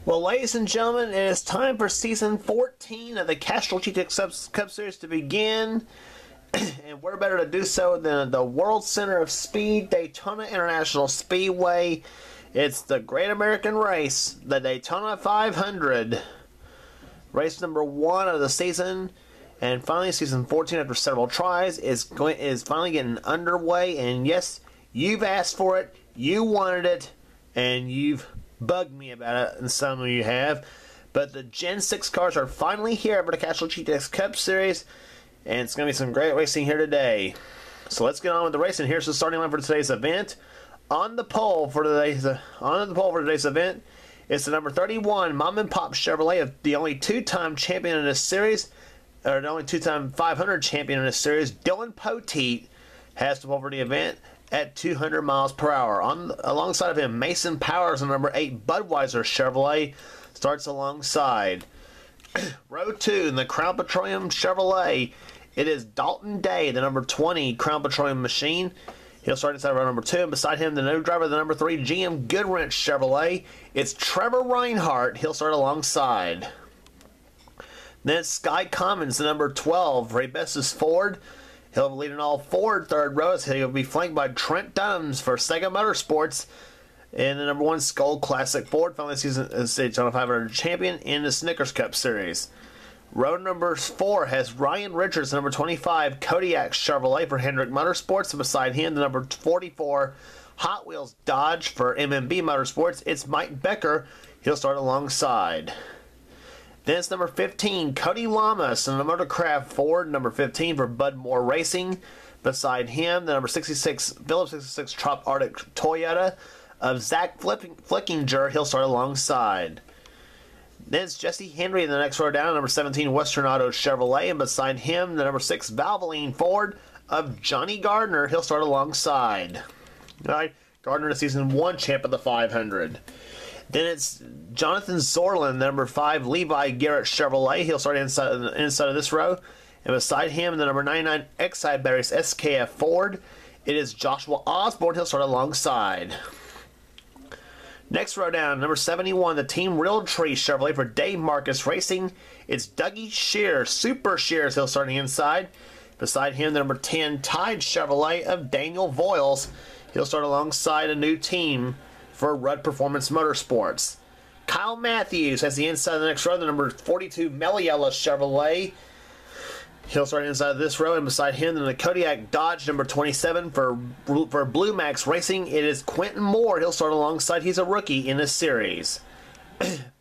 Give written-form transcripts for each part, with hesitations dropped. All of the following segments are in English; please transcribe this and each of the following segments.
Well, ladies and gentlemen, it is time for Season 14 of the Castrol GTX Cup Series to begin. And we're better to do so than the World Center of Speed, Daytona International Speedway. It's the Great American Race, the Daytona 500. Race number 1 of the season. And finally, Season 14, after several tries, is finally getting underway. And yes, you've asked for it, you wanted it, and you've bugged me about it, and some of you have. But the Gen 6 cars are finally here for the Castrol GTX Cup Series, and it's going to be some great racing here today. So let's get on with the racing. Here's the starting line for today's event. On the pole for today's event, it's the number 31 Mom and Pop Chevrolet, the only two-time champion in this series, or the only two-time 500 champion in this series. Dylan Poteet has the pole for the event at 200 miles per hour. Alongside of him, Mason Powers, the number 8 Budweiser Chevrolet, starts alongside. Row 2, in the Crown Petroleum Chevrolet, it is Dalton Day, the number 20 Crown Petroleum Machine. He'll start inside row number 2, and beside him, the new driver, the number 3 GM Goodwrench Chevrolet, it's Trevor Reinhardt. He'll start alongside. Then it's Sky Commons, the number 12 Ray Bestis Ford. He'll be leading all Ford third rows. He'll be flanked by Trent Dunhams for Sega Motorsports and the number 1 Skull Classic Ford, finally season as Daytona 500 champion in the Snickers Cup Series. Row number 4 has Ryan Richards, the number 25 Kodiak Chevrolet for Hendrick Motorsports, and beside him, the number 44 Hot Wheels Dodge for MMB Motorsports. It's Mike Becker. He'll start alongside. Then it's number 15, Cody Lamas, and the Motorcraft Ford, number 15 for Bud Moore Racing. Beside him, the number 66, Phillips 66 Trop Arctic Toyota of Zach Flickinger. He'll start alongside. Then it's Jesse Henry in the next row down, number 17 Western Auto Chevrolet, and beside him, the number 6 Valvoline Ford of Johnny Gardner. He'll start alongside. All right, Gardner, the Season 1 champ of the 500. Then it's Jonathan Zorlin, number 5 Levi Garrett Chevrolet. He'll start inside of this row. And beside him, the number 99 Exide Batteries SKF Ford, it is Joshua Osborne. He'll start alongside. Next row down, number 71, the Team Realtree Chevrolet for Dave Marcus Racing. It's Dougie Shears, Super Shears. He'll start inside. Beside him, the number 10 Tide Chevrolet of Daniel Voiles. He'll start alongside a new team for Rudd Performance Motorsports. Kyle Matthews has the inside of the next row, the number 42 Meliella Chevrolet. He'll start inside of this row, and beside him, the Kodiak Dodge, number 27 for Blue Max Racing. It is Quentin Moore. He'll start alongside. He's a rookie in this series.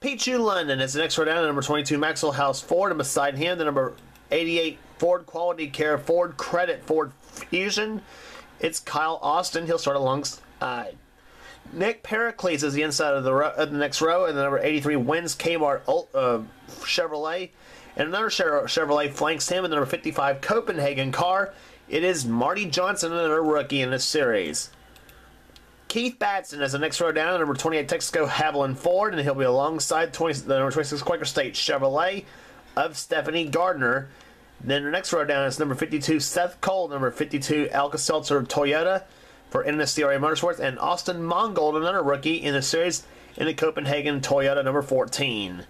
Pichu London is the next row down, the number 22 Maxwell House Ford, and beside him, the number 88 Ford Quality Care Ford Credit Ford Fusion. It's Kyle Austin. He'll start alongside. Nick Pericles is the inside of the next row, and the number 83 Wins Kmart Chevrolet. And another Chevrolet flanks him, and the number 55 Copenhagen car. It is Marty Johnson, another rookie in this series. Keith Batson is the next row down, number 28 Texaco Haviland Ford, and he'll be alongside the number 26 Quaker State Chevrolet of Stephanie Gardner. Then the next row down is number 52 Seth Cole, number 52 Alka-Seltzer Toyota for NNSCRA Motorsports, and Austin Mongold, another rookie in the series, in the Copenhagen Toyota number 14.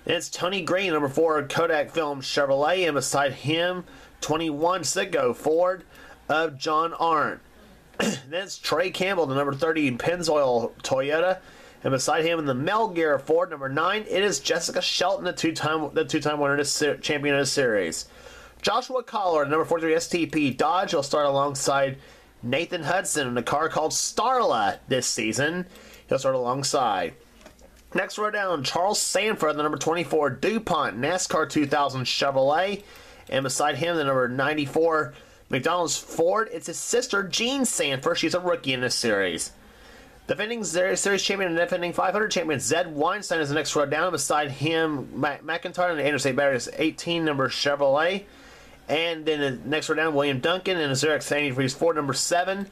Then it's Tony Green, number 4 Kodak Film Chevrolet, and beside him, 21 Citgo Ford of John Arndt. Then it's Trey Campbell, the number 30 Pennzoil Toyota, and beside him in the Melgear Ford number 9, it is Jessica Shelton, the two-time winner, champion of the series. Joshua Collar, number 43 STP Dodge, will start alongside Nathan Hudson in a car called Starla this season. He'll start alongside. Next row down, Charles Sanford, the number 24 DuPont NASCAR 2000 Chevrolet. And beside him, the number 94 McDonald's Ford. It's his sister, Jean Sanford. She's a rookie in this series. Defending series champion and defending 500 champion Zed Weinstein is the next row down. Beside him, McIntyre and the Interstate Batteries 18 number Chevrolet. And then the next row down, William Duncan and the Xerox Antifreeze Ford number 7.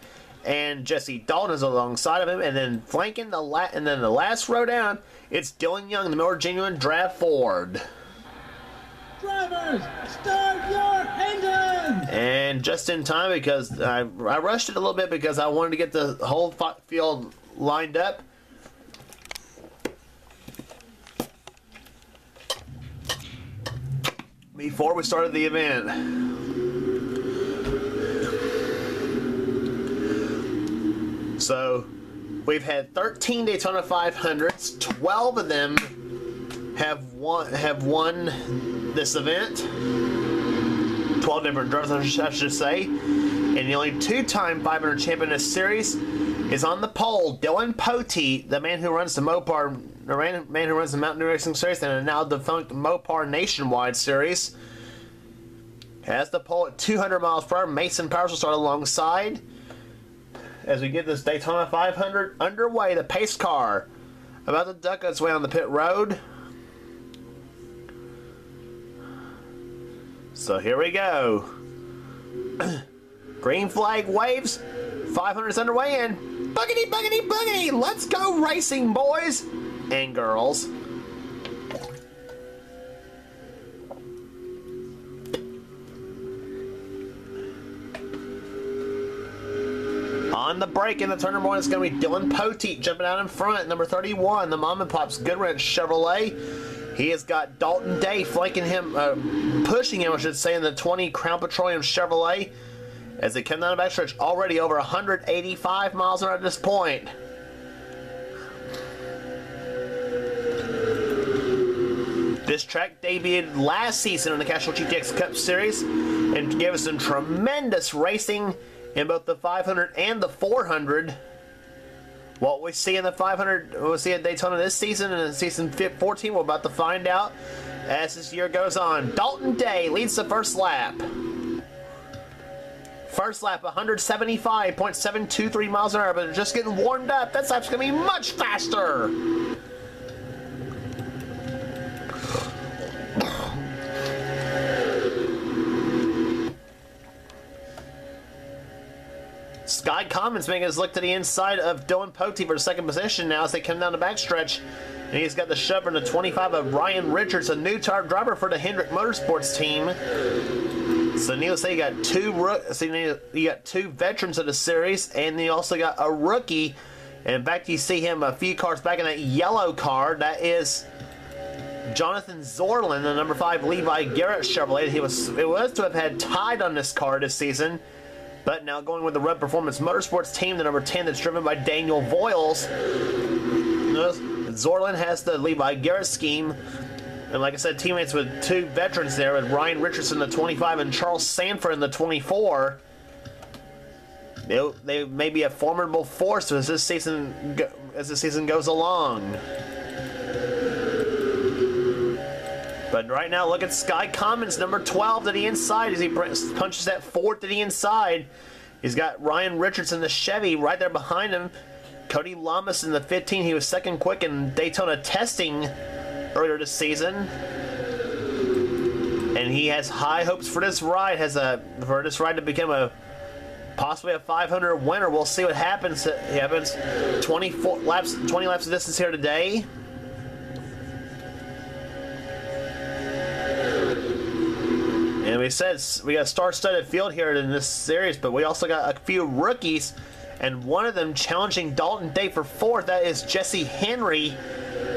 And Jesse Dalton is alongside of him. And then flanking the last row down, it's Dylan Young, the more genuine draft Ford. Drivers, start your engines! And just in time, because I rushed it a little bit because I wanted to get the whole field lined up. before we started the event. So we've had 13 Daytona 500s. 12 of them have won this event. 12 different drivers, I should say. And the only two-time 500 champion in this series is on the pole. Dylan Poteet, the man who runs the Mopar, the man who runs the Mountain Dew Racing Series and the now defunct Mopar Nationwide Series, has the pole at 200 miles per hour. Mason Powers will start alongside as we get this Daytona 500 underway. The pace car about to duck its way on the pit road. So here we go. Green flag waves. 500's underway and boogity, boogity, boogity. Let's go racing, boys and girls. On the brake in the turn number one, it's going to be Dylan Poteet jumping out in front. Number 31, the Mom and Pop's Goodwrench Chevrolet. He has got Dalton Day flanking him, pushing him, I should say, in the 20 Crown Petroleum Chevrolet as they come down the backstretch, already over 185 miles an hour at this point. This track debuted last season in the Castrol GTX Cup Series and gave us some tremendous racing in both the 500 and the 400. What we see in the 500, we'll see at Daytona this season and in season 14, we're about to find out as this year goes on. Dalton Day leads the first lap. First lap, 175.723 miles an hour, but they're just getting warmed up. That lap's going to be much faster. Sky Commons making his look to the inside of Dylan Poteet for second position now as they come down the backstretch. And he's got the shove in the 25 of Ryan Richards, a new tire driver for the Hendrick Motorsports team. So needless to say, you got two veterans of the series, and you also got a rookie. And in fact, you see him a few cars back in that yellow car. That is Jonathan Zorlin, the number 5 Levi Garrett Chevrolet. It was to have had tied on this car this season, but now going with the Red Performance Motorsports team, the number 10 that's driven by Daniel Voiles. Zorlin has the Levi Garrett scheme. And like I said, teammates with two veterans there, with Ryan Richardson in the 25 and Charles Sanford in the 24. They may be a formidable force as this season goes along. But right now, look at Sky Commons, number 12 to the inside as he punches that fourth to the inside. He's got Ryan Richardson, the Chevy, right there behind him. Cody Lamas in the 15. He was second quick in Daytona testing earlier this season, and he has high hopes for this ride. For this ride to become possibly a 500 winner. We'll see what happens. 20 laps of distance here today. And we said we got a star-studded field here in this series, but we also got a few rookies, and one of them challenging Dalton Day for fourth. That is Jesse Henry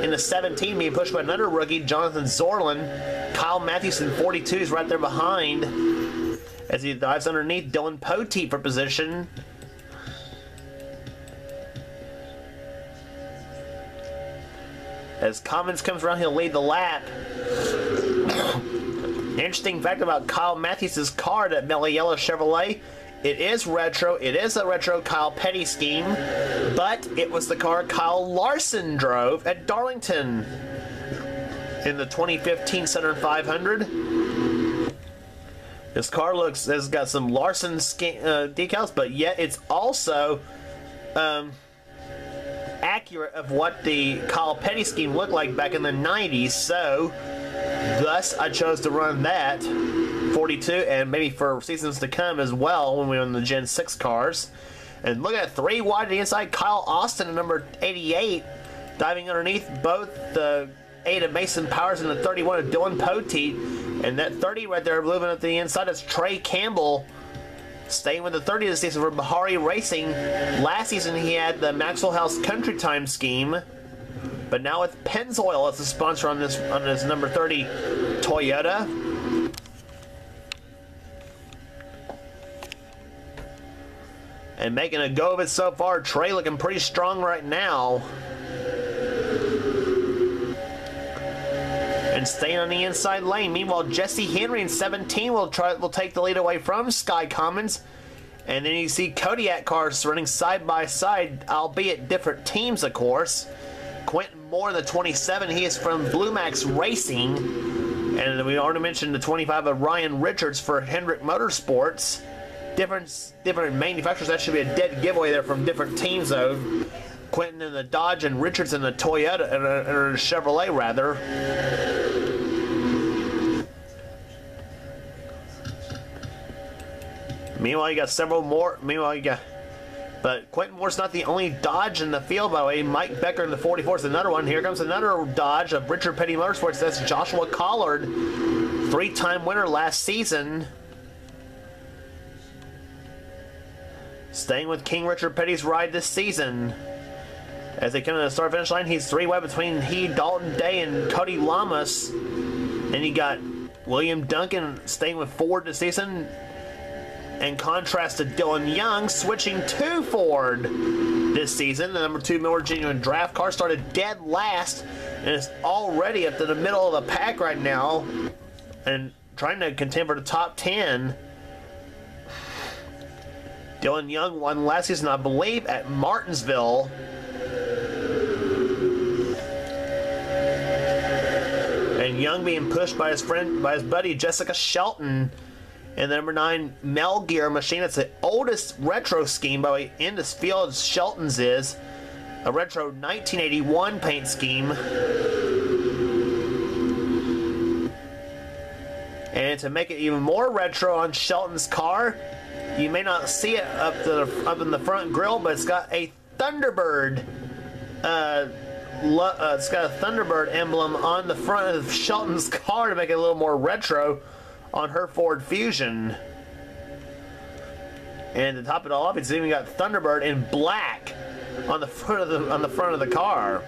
in the 17, being pushed by another rookie, Jonathan Zorlin. Kyle Matthews in 42 is right there behind as he dives underneath Dylan Poteet for position. As Commons comes around, he'll lead the lap. Interesting fact about Kyle Matthews' car, that Mellow Yellow Chevrolet. It is retro. It is a retro Kyle Petty scheme, but it was the car Kyle Larson drove at Darlington in the 2015 Southern 500. This car has got some Larson decals, but yet it's also accurate of what the Kyle Petty scheme looked like back in the 90s. So, thus, I chose to run that 42, and maybe for seasons to come as well when we're on the Gen 6 cars. And look at 3 wide to the inside. Kyle Austin, number 88, diving underneath both the 8 of Mason Powers and the 31 of Dylan Poteet. And that 30 right there moving up to the inside is Trey Campbell, staying with the 30 this season for Bahari Racing. Last season he had the Maxwell House Country Time scheme, but now with Pennzoil as the sponsor on this number 30 Toyota. And making a go of it so far. Trey looking pretty strong right now. And staying on the inside lane. Meanwhile, Jesse Henry in 17 will take the lead away from Sky Commons. And then you see Kodiak cars running side by side, albeit different teams, of course. Quentin Moore, the 27, he is from Blue Max Racing. And we already mentioned the 25 of Ryan Richards for Hendrick Motorsports. Different manufacturers. That should be a dead giveaway there from different teams, though. Quentin in the Dodge and Richards in the Toyota, or Chevrolet, rather. Meanwhile, you got several more. But Quentin Moore's not the only Dodge in the field, by the way. Mike Becker in the 44 is another one. Here comes another Dodge of Richard Petty Motorsports. That's Joshua Collard, three-time winner last season. Staying with King Richard Petty's ride this season. As they come to the start-finish line, he's three wide between Dalton Day, and Cody Lamas. Then you got William Duncan staying with Ford this season. In contrast to Dylan Young, switching to Ford this season. The number 2 Miller Genuine Draft car started dead last and is already up to the middle of the pack right now and trying to contend for the top 10. Dylan Young won last season, I believe, at Martinsville. And Young being pushed by his buddy Jessica Shelton in the number 9 Mel Gear machine. It's the oldest retro scheme, by the way, in this field. Shelton's is a retro 1981 paint scheme. And to make it even more retro on Shelton's car, you may not see it up in the front grille, but it's got a Thunderbird. It's got a Thunderbird emblem on the front of Shelton's car to make it a little more retro on her Ford Fusion. And to top it all off, it's even got Thunderbird in black on the front of the car.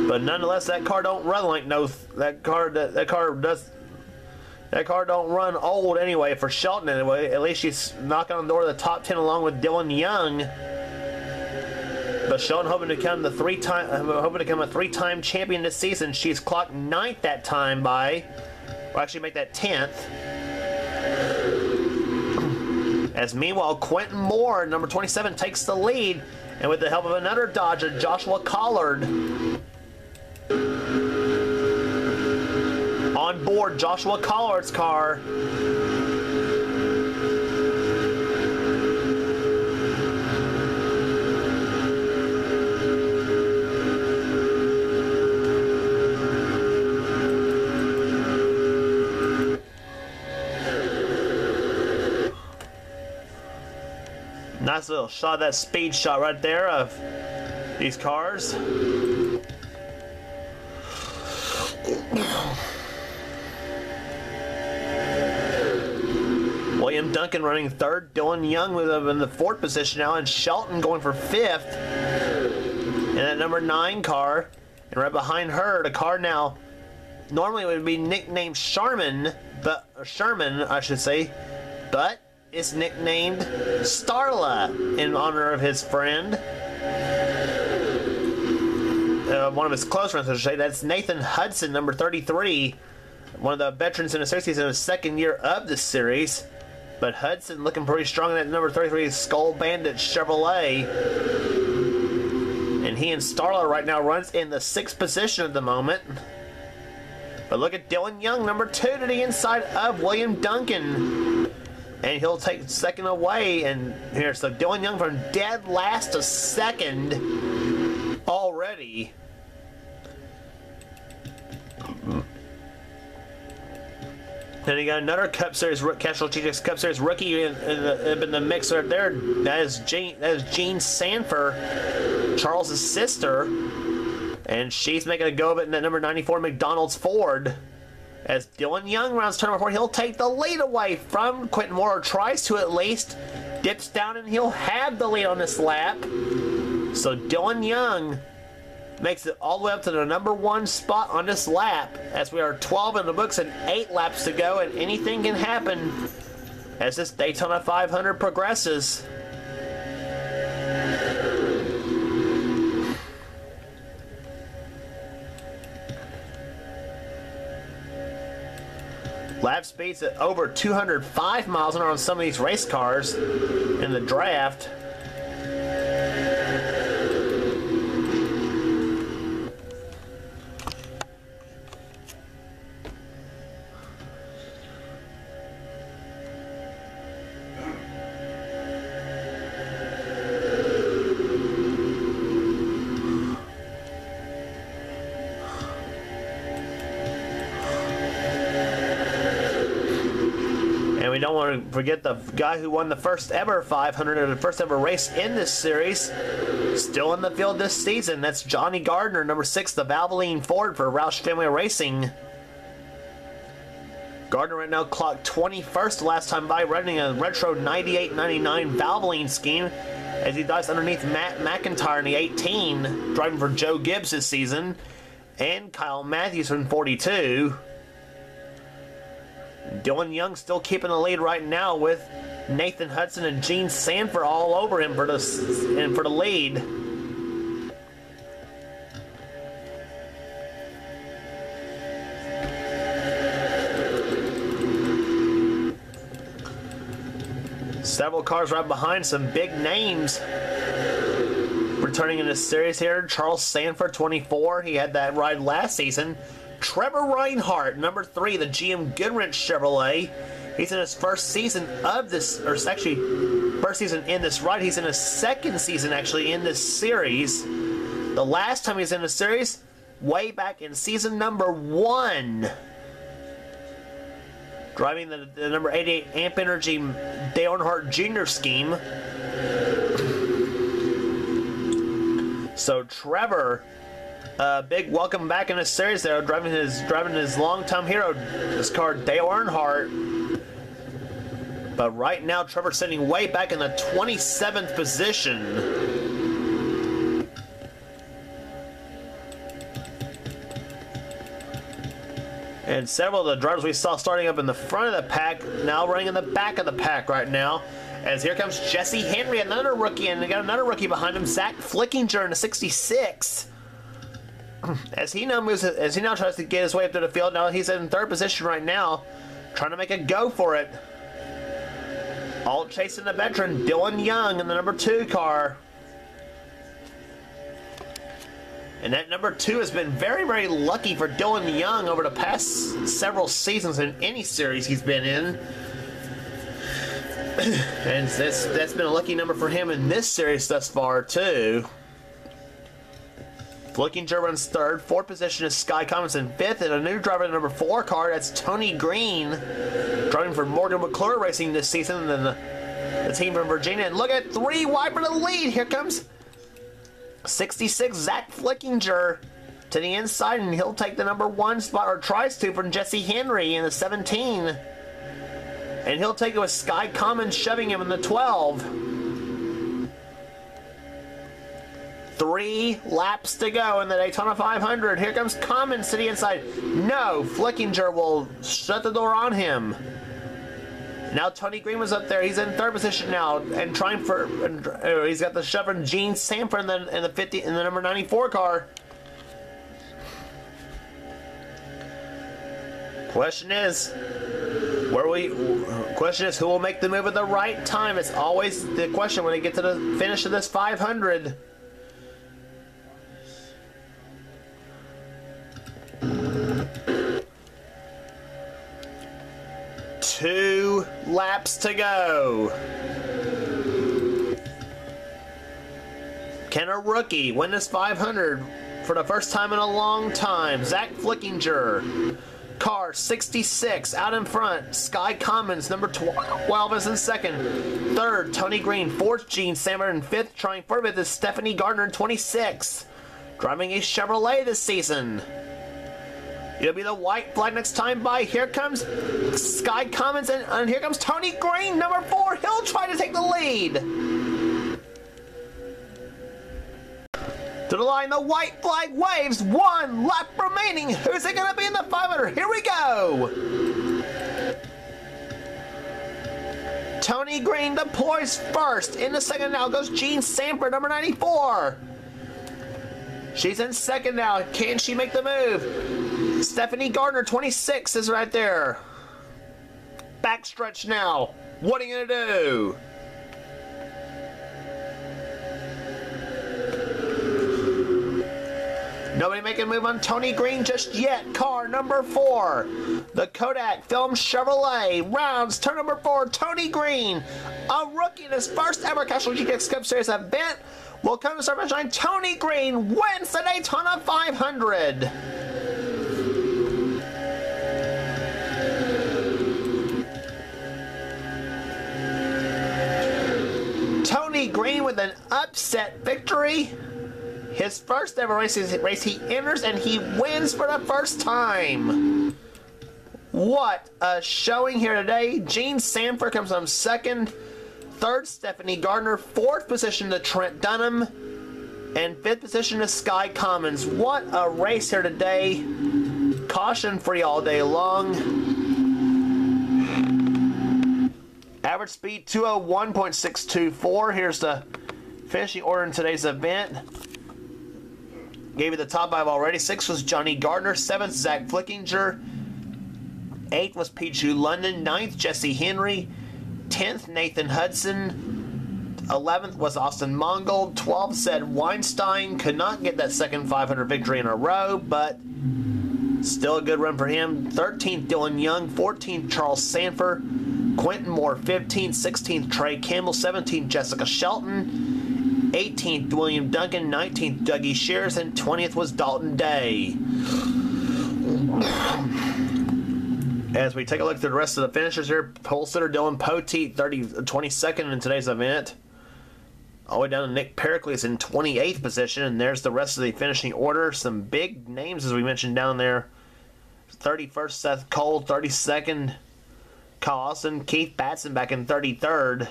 But nonetheless, that car don't run like that car don't run old anyway for Shelton anyway. At least she's knocking on the door of the top 10 along with Dylan Young. But Shelton hoping to become a three-time champion this season. She's clocked 9th that time or actually make that 10th. As meanwhile, Quentin Moore, number 27, takes the lead, and with the help of another Dodger, Joshua Collard. On board Joshua Collard's car. Nice little shot, that speed shot right there of these cars. William Duncan running third, Dylan Young in the 4th position now, and Shelton going for 5th in that number 9 car. And right behind her, the car now normally it would be nicknamed Sherman, I should say, but it's nicknamed Starla in honor of his friend. One of his close friends, I should say. That's Nathan Hudson, number 33. One of the veterans in the series. He's in his 2nd year of the series. But Hudson looking pretty strong in that number 33 Skull Bandit Chevrolet. And he and Starla right now runs in the 6th position at the moment. But look at Dylan Young, number 2 to the inside of William Duncan. And he'll take 2nd away. And here, so Dylan Young from dead last to 2nd already. Then you got another Cup Series, Castrol GTX Cup Series rookie in the mix right there. That is Jean Sanford, Charles' sister. And she's making a go of it in that number 94 McDonald's Ford. As Dylan Young rounds turn number 4, he'll take the lead away from Quentin Moore, or tries to at least. Dips down and he'll have the lead on this lap. So Dylan Young makes it all the way up to the number 1 spot on this lap, as we are 12 in the books and 8 laps to go, and anything can happen as this Daytona 500 progresses. Lap speeds at over 205 miles an hour on some of these race cars in the draft. We don't want to forget the guy who won the first ever 500 and the first ever race in this series. Still in the field this season. That's Johnny Gardner, number 6, the Valvoline Ford for Roush Family Racing. Gardner right now clocked 21st last time by, running a retro 98-99 Valvoline scheme as he dives underneath Matt McIntyre in the 18, driving for Joe Gibbs this season, and Kyle Matthews in 42. Dylan Young still keeping the lead right now with Nathan Hudson and Gene Sanford all over him for the lead. Several cars right behind, some big names returning in this series here. Charles Sanford, 24. He had that ride last season. Trevor Reinhardt, number 3, the GM Goodwrench Chevrolet. He's in his first season of this, or actually, first season in this ride. He's in his second season, actually, in this series. The last time he was in the series, way back in season number 1. Driving the number 88 Amp Energy Dale Earnhardt Jr. scheme. So, Trevor... big welcome back in the series there, driving his longtime hero, this car Dale Earnhardt. But right now, Trevor's sitting way back in the 27th position. And several of the drivers we saw starting up in the front of the pack now running in the back of the pack right now. As here comes Jesse Henry, another rookie, and they got another rookie behind him, Zach Flickinger in the 66. As he now tries to get his way up to the field. Now he's in 3rd position right now, trying to make a go for it. All chasing the veteran Dylan Young in the number 2 car. And that number 2 has been very, very lucky for Dylan Young over the past several seasons in any series he's been in. And that's been a lucky number for him in this series thus far too. Flickinger runs 3rd. 4th position is Sky Commons in 5th. And a new driver in the number 4 car, that's Tony Green, driving for Morgan McClure Racing this season. And then the team from Virginia. And look at 3 wide for the lead. Here comes 66 Zach Flickinger to the inside. And he'll take the number 1 spot, or tries to, from Jesse Henry in the 17. And he'll take it with Sky Commons shoving him in the 12. 3 laps to go in the Daytona 500. Here comes Commons to the inside. No, Flickinger will shut the door on him. Now Tony Green was up there. He's in 3rd position now and trying for. He's got the shove from Gene Sanford in the number 94 car. Question is who will make the move at the right time? It's always the question when they get to the finish of this 500. 2 laps to go. Can a rookie win this 500 for the first time in a long time? Zach Flickinger, car 66 out in front. Sky Commons, number 12, is in 2nd. 3rd, Tony Green. 4th, Gene Sanford. And 5th, trying for it, is Stephanie Gardner in 26. Driving a Chevrolet this season. It'll be the white flag next time by. Here comes Sky Commons, and here comes Tony Green, number 4. He'll try to take the lead. To the line, the white flag waves. 1 lap remaining. Who's it going to be in the 500? Here we go. Tony Green deploys first. In the second now goes Jean Sanford, number 94. She's in second now. Can she make the move? Stephanie Gardner, 26, is right there. Backstretch now. What are you going to do? Nobody making a move on Tony Green just yet. Car number 4. The Kodak Film Chevrolet rounds turn number 4. Tony Green, a rookie in his first ever Castrol GTX Cup Series event, will come to start finish line. Tony Green wins the Daytona 500. Tony Green with an upset victory. His first ever race he enters and he wins for the first time. What a showing here today. Jean Sanford comes home second. Third, Stephanie Gardner. Fourth position to Trent Dunham. And fifth position to Sky Commons. What a race here today. Caution free all day long. Average speed 201.624. Here's the finishing order in today's event. Gave you the top 5 already. 6th was Johnny Gardner. 7th, Zach Flickinger. 8th was Pichu London. 9th, Jesse Henry. 10th, Nathan Hudson. 11th was Austin Mongold. 12th, Zed Weinstein. Could not get that second 500 victory in a row, but still a good run for him. 13th, Dylan Young. 14th, Charles Sanford. Quentin Moore, 15th. 16th, Trey Campbell. 17th, Jessica Shelton. 18th, William Duncan. 19th, Dougie Shears. And 20th was Dalton Day. As we take a look at the rest of the finishers here, pole sitter Dylan Poteet, 22nd in today's event. All the way down to Nick Pericles in 28th position. And there's the rest of the finishing order. Some big names, as we mentioned down there. 31st, Seth Cole. 32nd, Kyle Austin. Keith Batson back in 33rd.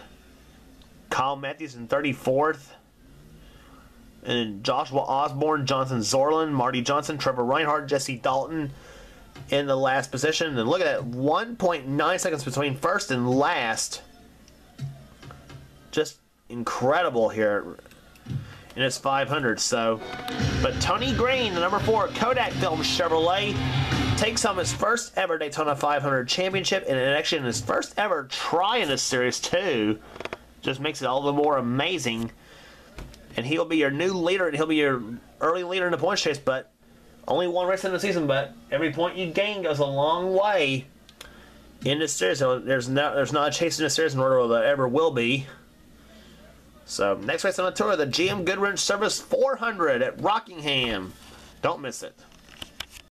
Kyle Matthews in 34th. And Joshua Osborne, Jonathan Zorlin, Marty Johnson, Trevor Reinhardt, Jesse Dalton in the last position. And look at that, 1.9 seconds between first and last. Just incredible here in his 500. So, but Tony Green, the number 4 Kodak Film Chevrolet, takes home his first ever Daytona 500 championship, and actually in his first ever try in this series too. Just makes it all the more amazing. And he'll be your new leader, and he'll be your early leader in the points chase, but only one race in the season, but every point you gain goes a long way in this series. So there's not a chase in this series, nor will there ever will be. So next race on the tour, the GM Goodwrench Service 400 at Rockingham. Don't miss it.